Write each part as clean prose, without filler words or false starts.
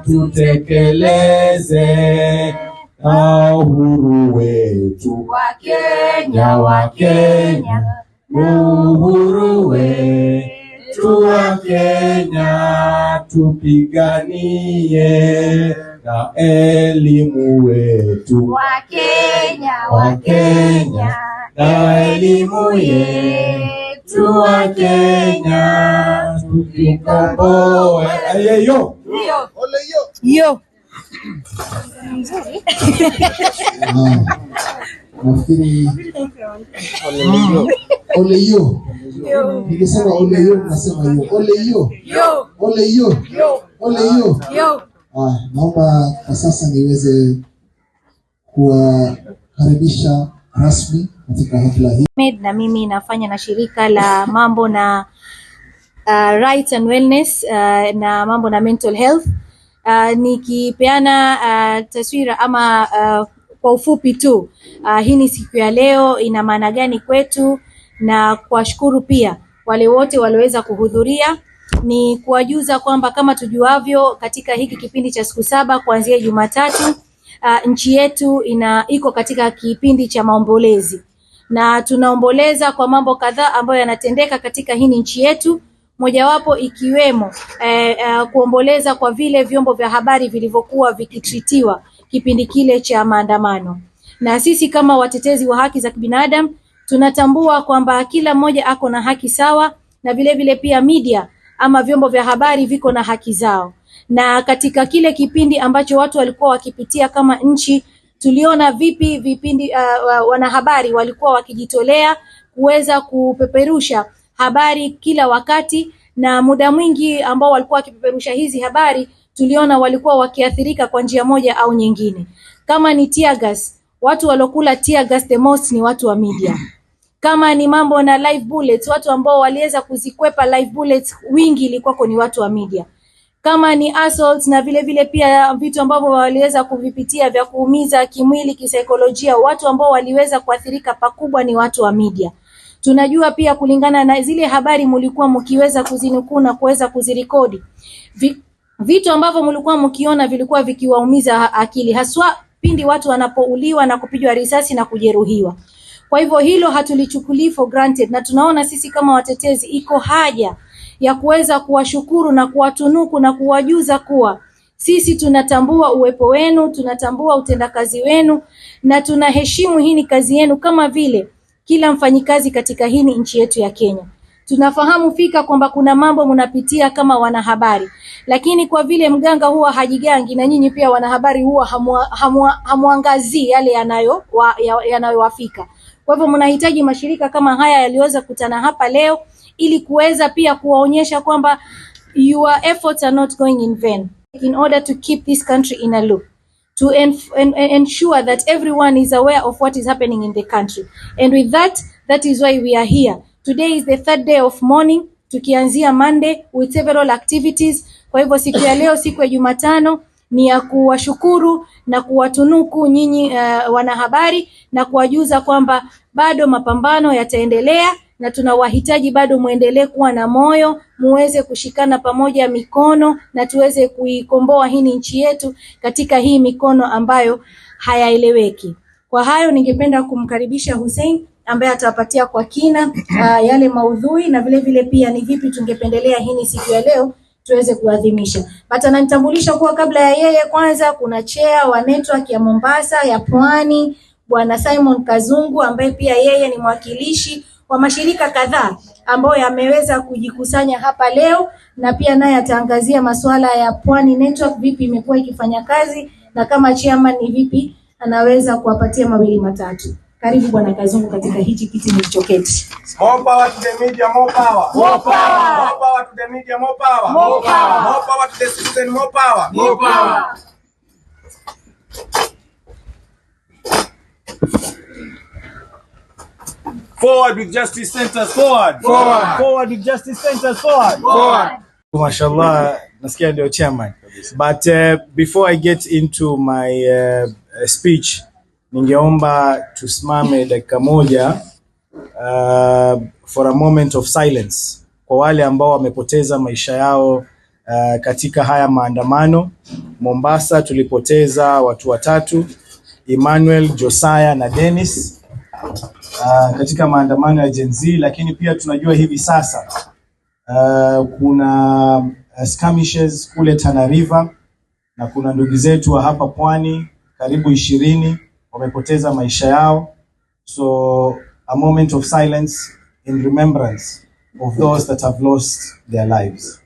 tutekeleze na uhuru wetu wa Kenya, uhuru wetu wa Kenya, tupiganie na elimu wetu wa Kenya, na elimu yetu wa Kenya, tukikomboe. Ayeyo ole yo nafikiri ole yo nikisema ole yo nasema yo ole yo. Naomba kwa sasa niweze kuwakaribisha rasmi katika hafla hii. Na mimi nafanya na shirika la mambo na rights and wellness na mambo na mental health. Nikipeana taswira ama kwa ufupi tu, hii ni siku ya leo ina maana gani kwetu, na kuwashukuru pia wale wote walioweza kuhudhuria. Ni kuwajuza kwamba kama tujuavyo, katika hiki kipindi cha siku 7 kuanzia Jumatatu, nchi yetu iko katika kipindi cha maombolezi, na tunaomboleza kwa mambo kadhaa ambayo yanatendeka katika hii nchi yetu, mojawapo ikiwemo kuomboleza kwa vile vyombo vya habari vilivyokuwa vikitritiwa kipindi kile cha maandamano. Na sisi kama watetezi wa haki za kibinadamu tunatambua kwamba kila mmoja ako na haki sawa, na vile vile pia media ama vyombo vya habari viko na haki zao. Na katika kile kipindi ambacho watu walikuwa wakipitia kama nchi, tuliona vipi vipindi wanahabari walikuwa wakijitolea kuweza kupeperusha habari kila wakati, na muda mwingi ambao walikuwa wakipeperusha hizi habari tuliona walikuwa wakiathirika kwa njia moja au nyingine. Kama ni tear gas, watu walokula tear gas the most ni watu wa media. Kama ni mambo na live bullets, watu ambao waliweza kuzikwepa live bullets wingi ilikuwa ni watu wa media. Kama ni assaults na vile vile pia vitu ambavyo waliweza kuvipitia vya kuumiza kimwili, kisaikolojia, watu ambao waliweza kuathirika pakubwa ni watu wa media. Tunajua pia kulingana na zile habari mlikuwa mkiweza kuzinukuu na kuweza kuzirekodi, vitu ambavyo mlikuwa mkiona vilikuwa vikiwaumiza akili, haswa pindi watu wanapouliwa na kupigwa risasi na kujeruhiwa. Kwa hivyo hilo hatulichukulii for granted, na tunaona sisi kama watetezi iko haja ya kuweza kuwashukuru na kuwatunuku na kuwajuza kuwa sisi tunatambua uwepo wenu, tunatambua utendakazi wenu, na tunaheshimu hii ni kazi yenu kama vile kila mfanyikazi katika hii nchi yetu ya Kenya. Tunafahamu fika kwamba kuna mambo mnapitia kama wanahabari, lakini kwa vile mganga huwa hajigangi, na nyinyi pia wanahabari huwa hamuangazii yale yanayowafika. Kwa hivyo mnahitaji mashirika kama haya yaliweza kukutana hapa leo ili kuweza pia kuwaonyesha kwamba your efforts are not going in vain, in order to keep this country in a loop, to ensure that everyone is aware of what is happening in the country. And with that is why we are here. Today is the 3rd day of mourning, tukianzia Monday with several activities. Kwa hivyo siku ya leo, siku ya Jumatano, ni ya kuwashukuru na kuwatunuku nyinyi wanahabari, na kuwajuza kwamba bado mapambano yataendelea, na tunawahitaji bado muendelee kuwa na moyo, muweze kushikana pamoja mikono, na tuweze kuikomboa hii nchi yetu katika hii mikono ambayo hayaeleweki. Kwa hayo ningependa kumkaribisha Hussein ambaye atawapatia kwa kina yale maudhui, na vile vile pia ni vipi tungependelea hii siku ya leo tuweze kuadhimisha. But ananitambulisha kuwa kabla ya yeye, kwanza kuna chair wa network ya Mombasa ya Pwani, Bwana Simon Kazungu, ambaye pia yeye ni mwakilishi wa mashirika kadhaa ambayo yameweza kujikusanya hapa leo, na pia naye ataangazia masuala ya Pwani Network, vipi imekuwa ikifanya kazi, na kama chairman ni vipi anaweza kuwapatia mawili matatu. Karibu Bwana Kazungu katika hichi kiti nilichoketi. More power to the media, more power. More power. More power to the media, more power. More power. More power to the citizen, more power. More power. Forward with justice centers, forward. Forward. Forward with justice centers, forward. Forward. Mashallah, nasikia ndio chairman. But before I get into my speech, ningeomba tusimame dakika moja for a moment of silence kwa wale ambao wamepoteza maisha yao katika haya maandamano. Mombasa tulipoteza watu watatu, Emmanuel, Josiah na Dennis, katika maandamano ya Gen Z, lakini pia tunajua hivi sasa kuna skirmishes kule Tana River, na kuna ndugu zetu wa hapa pwani karibu 20 wamepoteza maisha yao. So a moment of silence in remembrance of those that have lost their lives.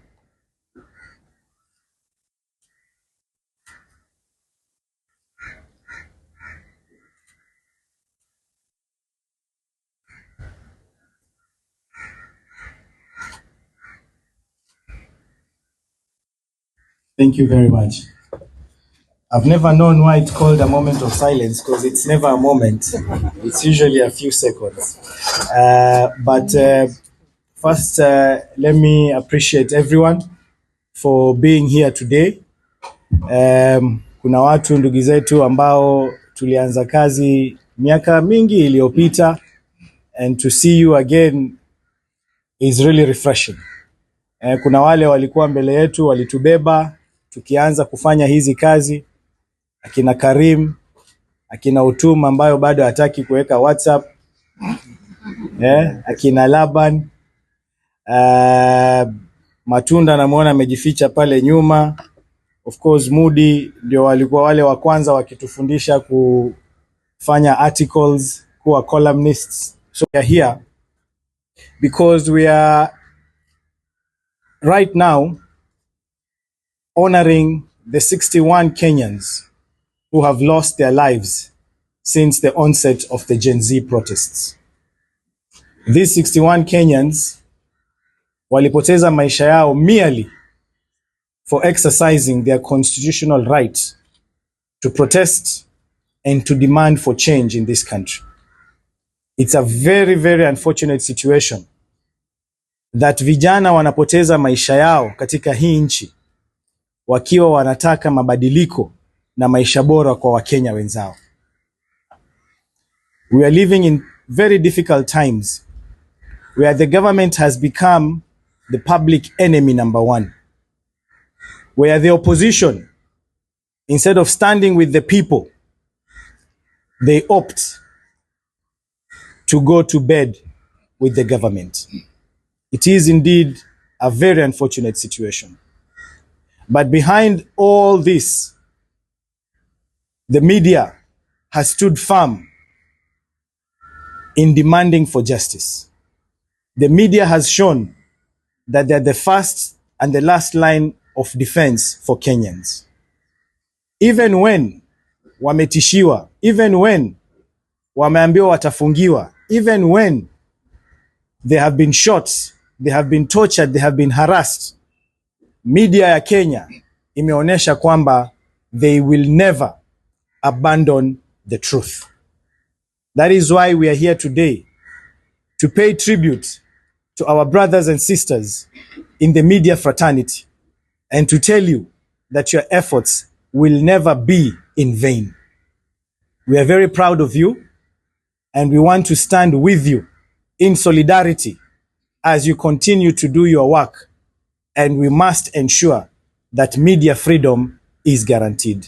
Thank you very much. I've never known why it's called a moment of silence, because it's never a moment. It's usually a few seconds. But first, let me appreciate everyone for being here today. Kuna watu ndugu zetu ambao tulianza kazi miaka mingi iliyopita, and to see you again is really refreshing. Kuna wale walikuwa mbele yetu walitubeba tukianza kufanya hizi kazi, akina Karim, akina Utuma ambayo bado hataki kuweka WhatsApp, akina Laban, Matunda namuona amejificha pale nyuma. Of course Moody ndio walikuwa wale wa kwanza wakitufundisha kufanya articles, kuwa columnists. So we are here because we are right now honoring the 61 Kenyans who have lost their lives since the onset of the Gen Z protests. These 61 Kenyans walipoteza maisha yao merely for exercising their constitutional right to protest and to demand for change in this country. It's a very, very unfortunate situation that vijana wanapoteza maisha yao katika hii nchi wakiwa wanataka mabadiliko na maisha bora kwa Wakenya wenzao. We are living in very difficult times where the government has become the public enemy number one, where the opposition, instead of standing with the people, they opt to go to bed with the government. It is indeed a very unfortunate situation. But behind all this, the media has stood firm in demanding for justice. The media has shown that they're the first and the last line of defense for Kenyans. Even when wametishiwa, even when wameambiwa watafungiwa, even when they have been shot, they have been tortured, they have been harassed, media ya Kenya imeonyesha kwamba they will never abandon the truth. That is why we are here today, to pay tribute to our brothers and sisters in the media fraternity and to tell you that your efforts will never be in vain. We are very proud of you, and we want to stand with you in solidarity as you continue to do your work, and we must ensure that media freedom is guaranteed.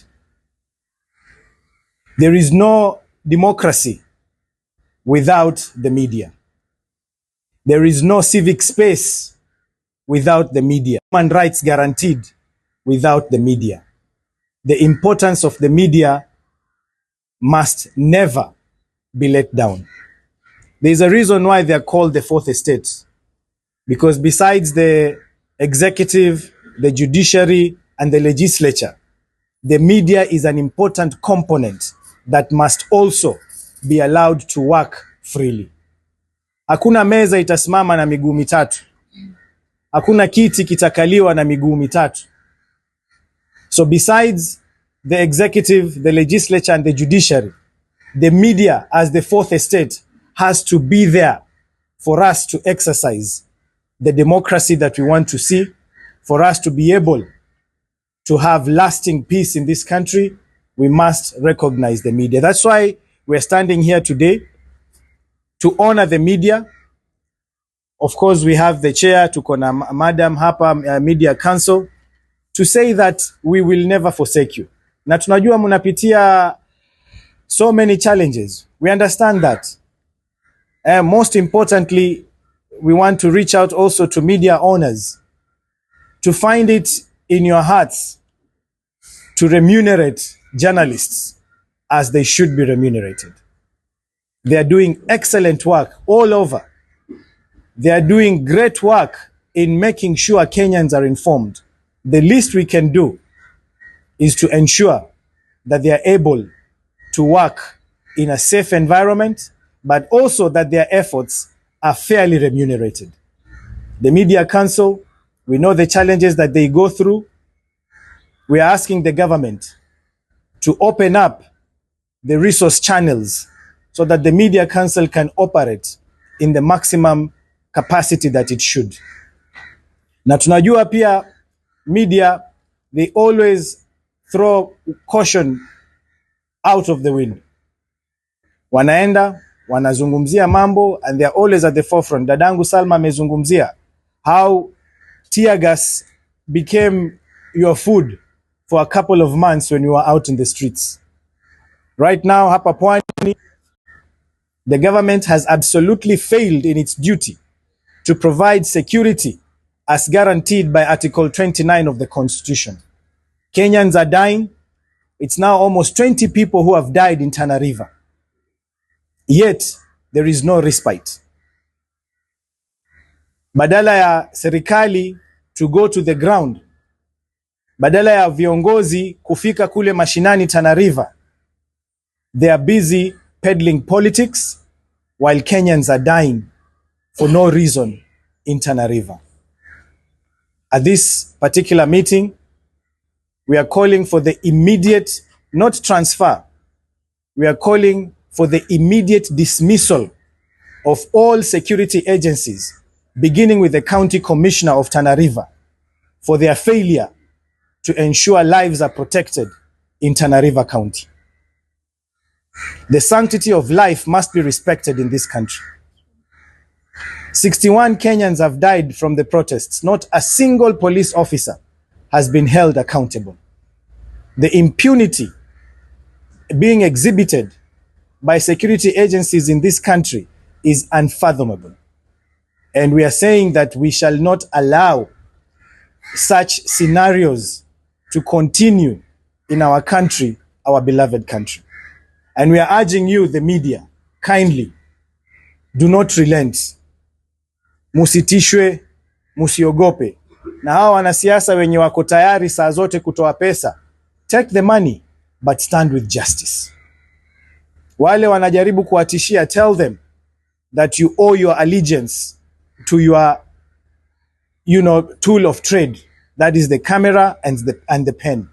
There is no democracy without the media. There is no civic space without the media. Human rights guaranteed without the media. The importance of the media must never be let down. There is a reason why they are called the fourth estate, because besides the executive, the judiciary, and the legislature, the media is an important component that must also be allowed to work freely. Hakuna meza itasimama na miguu mitatu. Hakuna kiti kitakaliwa na miguu mitatu. So besides the executive, the legislature, and the judiciary, the media as the fourth estate has to be there for us to exercise the democracy that we want to see, for us to be able to have lasting peace in this country. We must recognize the media. That's why we're standing here today to honor the media. Of course, we have the chair, tuko na madam hapa, Media Council. to say that we will never forsake you. Na tunajua mnapitia so many challenges. We understand that. Most importantly, we want to reach out also to media owners to find it in your hearts to remunerate journalists as they should be remunerated. They are doing excellent work all over. They are doing great work in making sure Kenyans are informed. The least we can do is to ensure that they are able to work in a safe environment, but also that their efforts are fairly remunerated. The Media Council, we know the challenges that they go through. We are asking the government to open up the resource channels so that the Media Council can operate in the maximum capacity that it should. Na tunajua pia media, they always throw caution out of the wind. Wanaenda, wanazungumzia mambo, and they are always at the forefront. Dadangu Salma amezungumzia how tear gas became your food for a couple of months when you were out in the streets. Right now, hapa Pwani, the government has absolutely failed in its duty to provide security as guaranteed by Article 29 of the Constitution. Kenyans are dying. It's now almost 20 people who have died in Tana River. Yet, there is no respite. Badala ya serikali to go to the ground, badala ya viongozi kufika kule mashinani Tana River, they are busy peddling politics while Kenyans are dying for no reason in Tana River. At this particular meeting, we are calling for the immediate, not transfer, we are calling for the immediate dismissal of all security agencies, beginning with the County Commissioner of Tana River, for their failure to ensure lives are protected in Tana River County. The sanctity of life must be respected in this country. 61 Kenyans have died from the protests. Not a single police officer has been held accountable. The impunity being exhibited by security agencies in this country is unfathomable. And we are saying that we shall not allow such scenarios to continue in our country, our beloved country. And we are urging you, the media, kindly, do not relent. Musitishwe, musiogope. Na hawa wanasiasa wenye wako tayari saa zote kutoa pesa, take the money, but stand with justice. Wale wanajaribu kuwatishia, tell them that you owe your allegiance to your, tool of trade. That is the camera and the pen.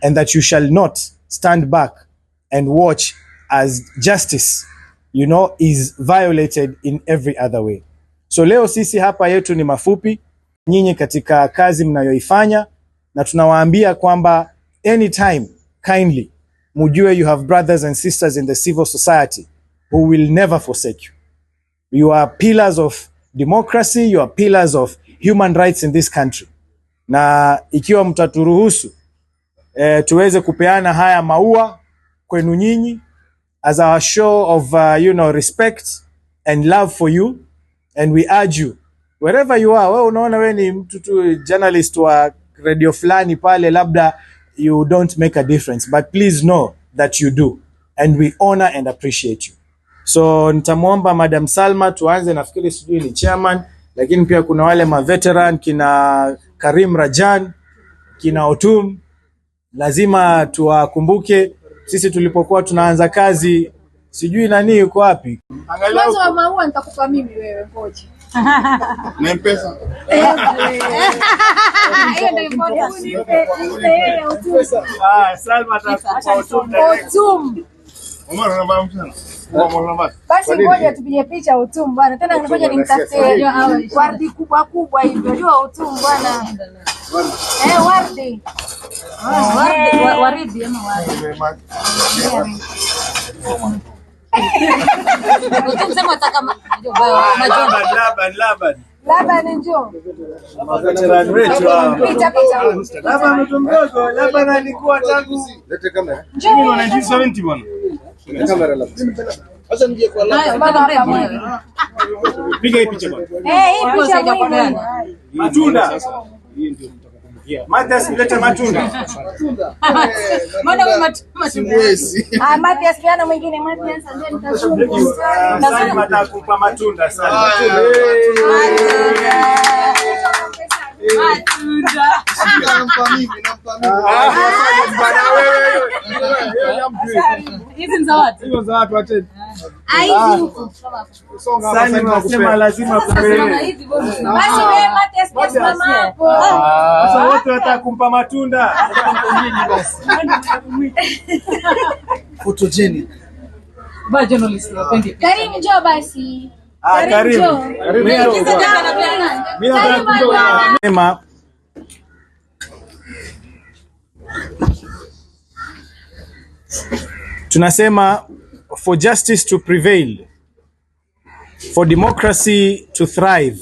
And that you shall not stand back and watch as justice, is violated in every other way. So leo sisi hapa yetu ni mafupi, nyinyi katika kazi mnayoifanya, na tunawaambia kwamba anytime, kindly, mujue you have brothers and sisters in the civil society who will never forsake you. You are pillars of democracy, you are pillars of human rights in this country. Na ikiwa mtaturuhusu tuweze kupeana haya maua kwenu nyinyi as our show of respect and love for you, and we urge you wherever you are. Wewe unaona wewe ni mtu tu journalist wa radio fulani pale, labda you don't make a difference, but please know that you do, and we honor and appreciate you. So nitamuomba Madam Salma tuanze, nafikiri sijui ni chairman, lakini pia kuna wale ma veteran kina Karim Rajan, kina Otum, lazima tuwakumbuke. Sisi tulipokuwa tunaanza kazi, sijui nani yuko wapi. Mwanzo wa maua nitakupa mimi wewe, ngoja. Na mpesa. Hiyo ndio important. Salma atakupa Otum. Omar namba msana. Basi ngoja tupige picha Otum bwana. Tena ngoja nimtafute wardi kubwa hivi. Unajua Otum bwana. Wardi. Waridi ama waridi. Otum sema ataka Laban. Laba ni njoo. Laba mtu mdogo, laba alikuwa tangu. Lete kamera. Mimi wana 70 bwana. Kamera laba. Sasa nije kwa laba. Piga hii picha bwana. Hii picha muhimu. Matunda. Hii ndio mtakapokuja. Matias leta matunda. Mbona matunda? Matias piana mwingine Matias ndio nitashuhudia. Sasa mtakupa matunda sana. Matunda. Nampa mimi. Hizi za watu. Hizo za watu wacha. Hizi huko. Songa sasa tunasema lazima kupewe. Basi wewe Matias mama hapo. Sasa wote watakumpa matunda. Photogenic. Ba journalist wapendi. Karibu njoo basi. Karibu. Mimi nataka tunasema for justice to prevail, for democracy to thrive,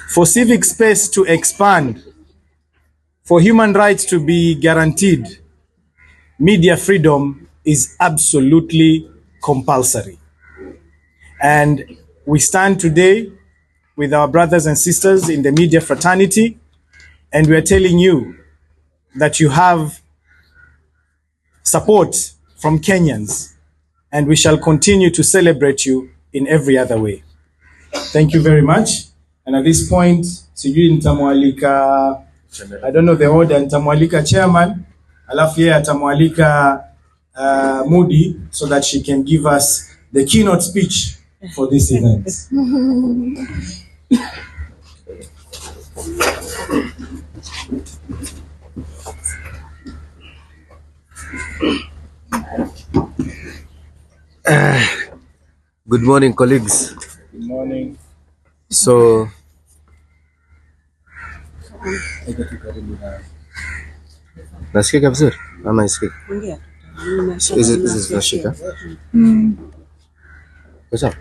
for civic space to expand, for human rights to be guaranteed, media freedom is absolutely compulsory. And we stand today with our brothers and sisters in the media fraternity, and we are telling you that you have support from Kenyans, and we shall continue to celebrate you in every other way. Thank you very much. And at this point, sijui nitamwalika, I don't know the order, nitamwalika chairman, alafu yeye atamwalika Moody so that she can give us the keynote speech for this event. Good morning, colleagues. Good morning. So, nasikika vizuri ama isikika? Is nashika? Kwa sawa?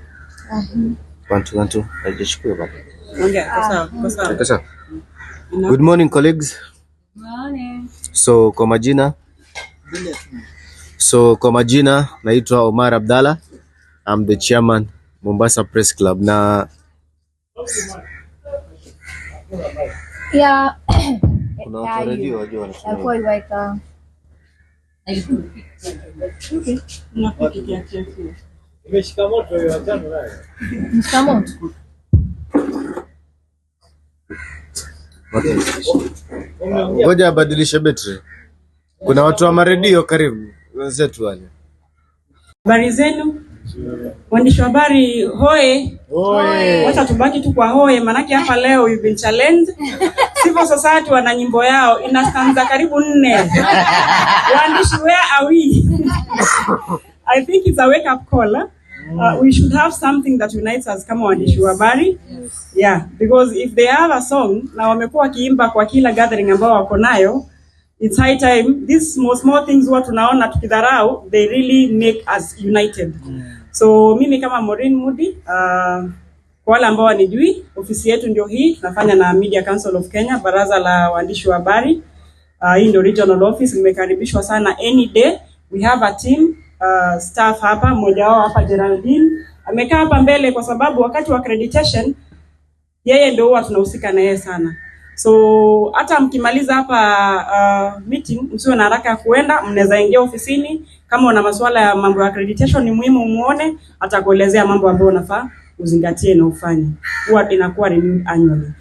Wantu, ajishukuru baba. Kwa sawa. Good morning, colleagues. Morning. So, kwa majina naitwa Omar Abdalla. I'm the chairman Mombasa Press Club na ya kuna watu radio wajua wanasema kwa iweka Imeshika moto hiyo ajano nayo. mshamoto. ngoja abadilishe betri. Kuna watu wa maredio karibu wenzetu wale. Habari zenu waandishi wa habari, hoe. Wacha tubaki tu kwa hoe, manake hapa leo you've been challenged. Civil society wana nyimbo yao inastanza karibu 4. Waandishi, where are we? I think it's a wake up call. We should have something that unites us kama waandishi wa habari. Yeah, because if they have a song na wamekuwa kiimba kwa kila gathering ambao wako nayo, it's high time. These small things watu tunaona tukidharau, they really make us united. So mimi kama Maureen Moody, kwa wale ambao wanijui, ofisi yetu ndio hii, tunafanya na Media Council of Kenya, baraza la waandishi wa habari. Hii ndio regional office, nimekaribishwa sana any day. We have a team, staff hapa, mmoja wao hapa Geraldine. Amekaa hapa mbele kwa sababu wakati wa accreditation, yeye ndio huwa tunahusika na yeye sana. So hata mkimaliza hapa meeting, msiwe na haraka ya kuenda, mnaweza ingia ofisini. Kama una masuala ya mambo ya accreditation ni muhimu muone, atakuelezea mambo ambayo unafaa uzingatie na ufanye. Huwa inakuwa renewed annually.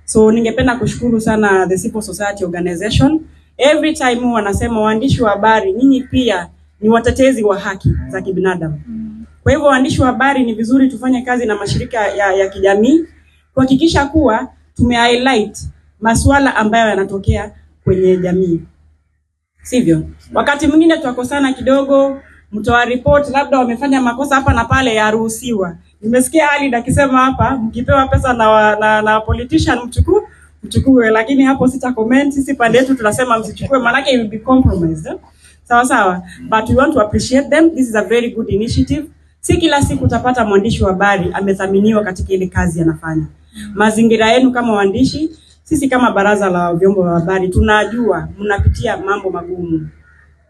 So ningependa kushukuru sana the Civil Society Organization. Every time wanasema waandishi wa habari nyinyi pia ni watetezi wa haki za kibinadamu. Kwa hivyo waandishi wa habari ni vizuri tufanye kazi na mashirika ya kijamii kuhakikisha kuwa tume-highlight masuala ambayo yanatokea kwenye jamii. Sivyo? Wakati mwingine tutakosana kidogo, mtoa report labda wamefanya makosa hapa na pale, yaruhusiwa. Nimesikia Ali akisema hapa mkipewa pesa na politician mchukue, lakini hapo sita comment. Sisi pande yetu tunasema msichukue, maana yake you will be compromised. Sawa. But we want to appreciate them. This is a very good initiative. Si kila siku utapata mwandishi wa habari amethaminiwa katika ile kazi anafanya. Mazingira yenu kama waandishi, sisi kama baraza la vyombo vya habari tunajua mnapitia mambo magumu.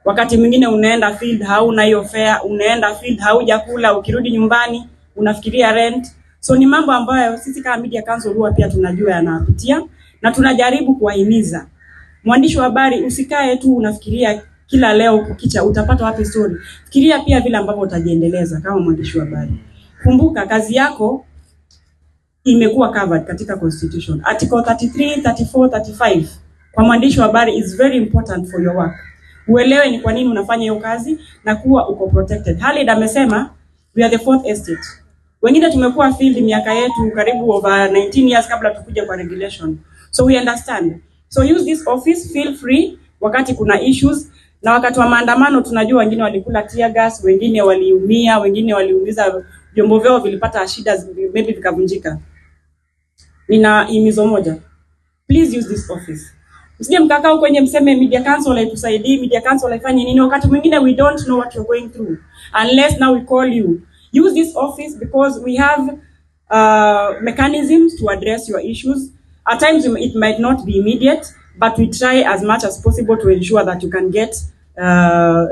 Wakati mwingine unaenda field hauna hiyo fare, unaenda field haujakula, ukirudi nyumbani unafikiria rent. So ni mambo ambayo sisi kama Media Council huwa pia tunajua yanapitia, na tunajaribu kuwahimiza. Mwandishi wa habari usikae tu unafikiria kila leo kukicha utapata wapi story. Fikiria pia vile ambavyo utajiendeleza kama mwandishi wa habari. Kumbuka kazi yako imekuwa covered katika constitution. Article 33, 34, 35 kwa mwandishi wa habari is very important for your work. Uelewe ni kwa nini unafanya hiyo kazi na kuwa uko protected. Halid amesema we are the fourth estate. Wengine tumekuwa field miaka yetu karibu over 19 years kabla tukuje kwa regulation. So we understand. So use this office, feel free wakati kuna issues, na wakati wa maandamano tunajua wengine walikula tear gas, wengine waliumia, wengine waliumiza vyombo vyao vilipata shida, maybe vikavunjika. Nina himizo moja. Please use this office. Usije mkakao kwenye mseme Media Council haitusaidii, Media Council haifanye nini, wakati mwingine we don't know what you're going through unless now we call you. Use this office because we have mechanisms to address your issues. At times it might not be immediate, but we try as much as possible to ensure that you can get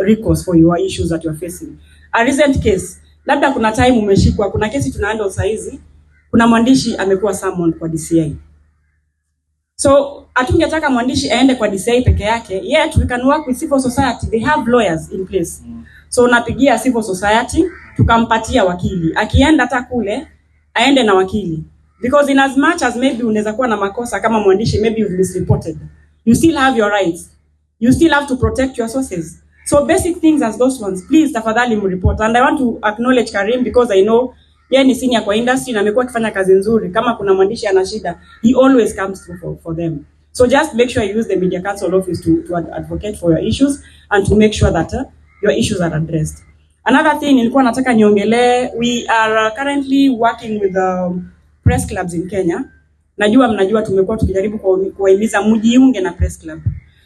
recourse for your issues that you're facing. A recent case, labda kuna time umeshikwa, kuna kesi tunahandle saizi, kuna mwandishi amekuwa summoned kwa DCI. So atungetaka mwandishi aende kwa DCI peke yake, yet we can work with civil society, they have lawyers in place. So unapigia civil society, tukampatia wakili. Akienda hata kule, aende na wakili. Because in as much as maybe unaweza kuwa na makosa kama mwandishi, maybe you've misreported, you still have your rights. You still have to protect your sources. So basic things as those ones, please tafadhali mreport. And I want to acknowledge Karim because I know yeye ni senior kwa industry na amekuwa akifanya kazi nzuri. Kama kuna mwandishi ana shida, he always comes through for them. So just make sure you use the Media Council office to advocate for your issues and to make sure that your issues are addressed. Another thing nilikuwa nataka niongelee, we are currently working with press clubs in Kenya. Mnajua tumekuwa tukijaribu kuwahimiza mjiunge na press club.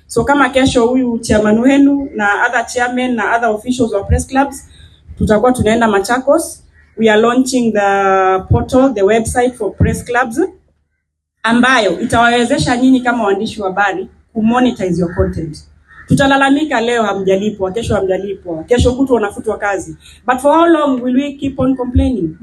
So kama kesho huyu chairman wenu na other chairmen na other officials wa press clubs tutakuwa tunaenda Machakos. We are launching the portal, the website for press clubs, ambayo itawawezesha nyinyi kama waandishi wa habari kumonetize your content. Tutalalamika leo hamjalipwa, kesho hamjalipwa, kesho kutu wanafutwa kazi. But for how long will we keep on complaining?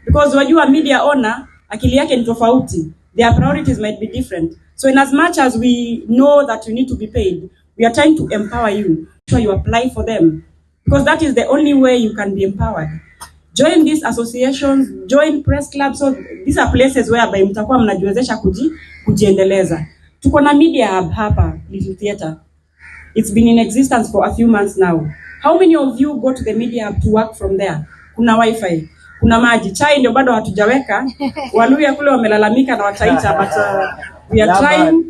Because wajua media owner akili yake ni tofauti. Their priorities might be different. So in as much as we know that you need to be paid, we are trying to empower you. Sure you apply for them. Because that is the only way you can be empowered. Join these associations, join press clubs. So these are places whereby mtakuwa mnajiwezesha kujiendeleza. Tuko na media hub hapa, Little Theatre. It's been in existence for a few months now. How many of you go to the media hub to work from there? Kuna wifi, kuna maji, chai ndio bado hatujaweka. Waluya kule wamelalamika na wataita, but we are trying.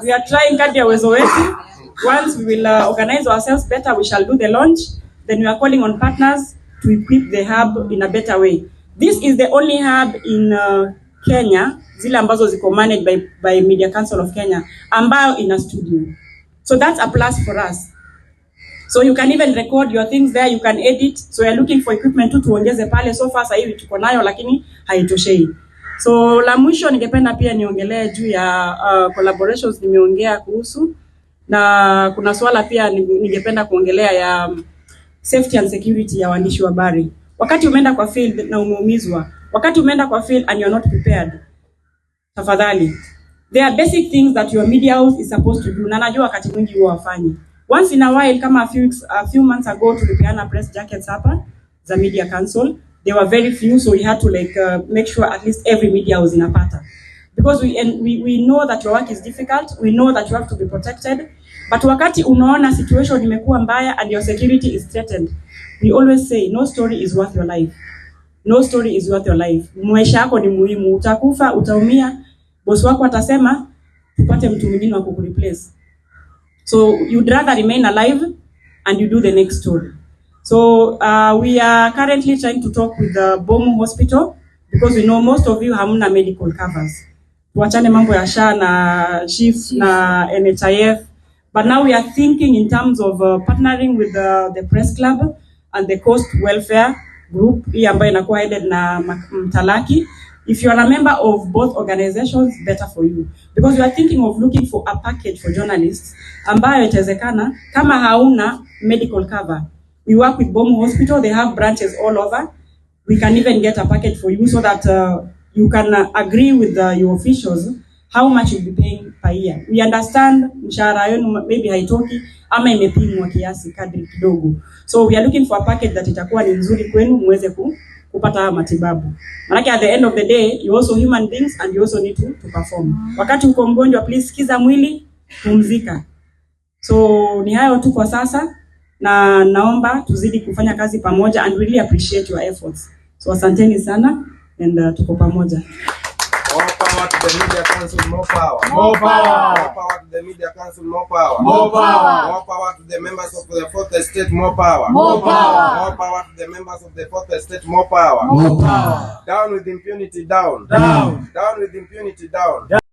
We are trying kadri ya uwezo wetu. Once we will organize ourselves better, we shall do the launch. Then we are calling on partners to equip the hub in a better way. This is the only hub in Kenya, zile ambazo ziko managed by Media Council of Kenya, ambayo in a studio. So that's a plus for us. So you can even record your things there, you can edit. So you're looking for equipment tu tuongeze pale. So far sasa hivi tuko nayo lakini haitoshei. So la mwisho ningependa pia niongelee juu ya collaborations nimeongea kuhusu, na kuna swala pia ningependa kuongelea ya safety and security ya waandishi wa habari. Wakati umeenda kwa field na umeumizwa, wakati umeenda kwa field and you're not prepared, tafadhali, there are basic things that your media house is supposed to do. Na najua wakati mwingi huwa wafanyi. Once in a while, kama a few months ago tulipeana press jackets hapa za Media Council. They were very few, so we had to make sure at least every media house inapata. Because we know that your work is difficult, we know that you have to be protected, but wakati unaona situation imekuwa mbaya and your security is threatened, we always say no story is worth your life. No story is worth your life. Maisha yako ni muhimu, utakufa, utaumia, boss wako atasema tupate mtu mwingine wa kukureplace. So you'd rather remain alive and you do the next story. So we are currently trying to talk with the Bomu Hospital because we know most of you hamna medical covers. Tuachane mambo ya SHA na SHIF na NHIF. But now we are thinking in terms of partnering with the press club and the coast welfare group hii ambayo inakuwa headed na Mtalaki. If you are a member of both organizations, better for you. Because we are thinking of looking for a package for journalists ambayo itawezekana kama hauna medical cover. We work with Bomu Hospital, they have branches all over. We can even get a package for you so that you can agree with your officials how much you'll be paying per year. We understand mshahara yenu maybe haitoki ama imepimwa kiasi kadri kidogo. So we are looking for a package that itakuwa ni nzuri kwenu muweze kupata matibabu. Manake at the end of the day, you also human beings and you also need to perform. Wakati uko mgonjwa, please sikiza mwili, pumzika. So ni hayo tu kwa sasa, na naomba tuzidi kufanya kazi pamoja and really appreciate your efforts. So asanteni sana and tuko pamoja. More power to the Media Council, more power. More power. More power to the Media Council, more power. More power. More power to the members of the Fourth Estate, more power. More power. More power to the members of the Fourth Estate, more power. More power. Down with impunity, down. Down. Down with impunity, down.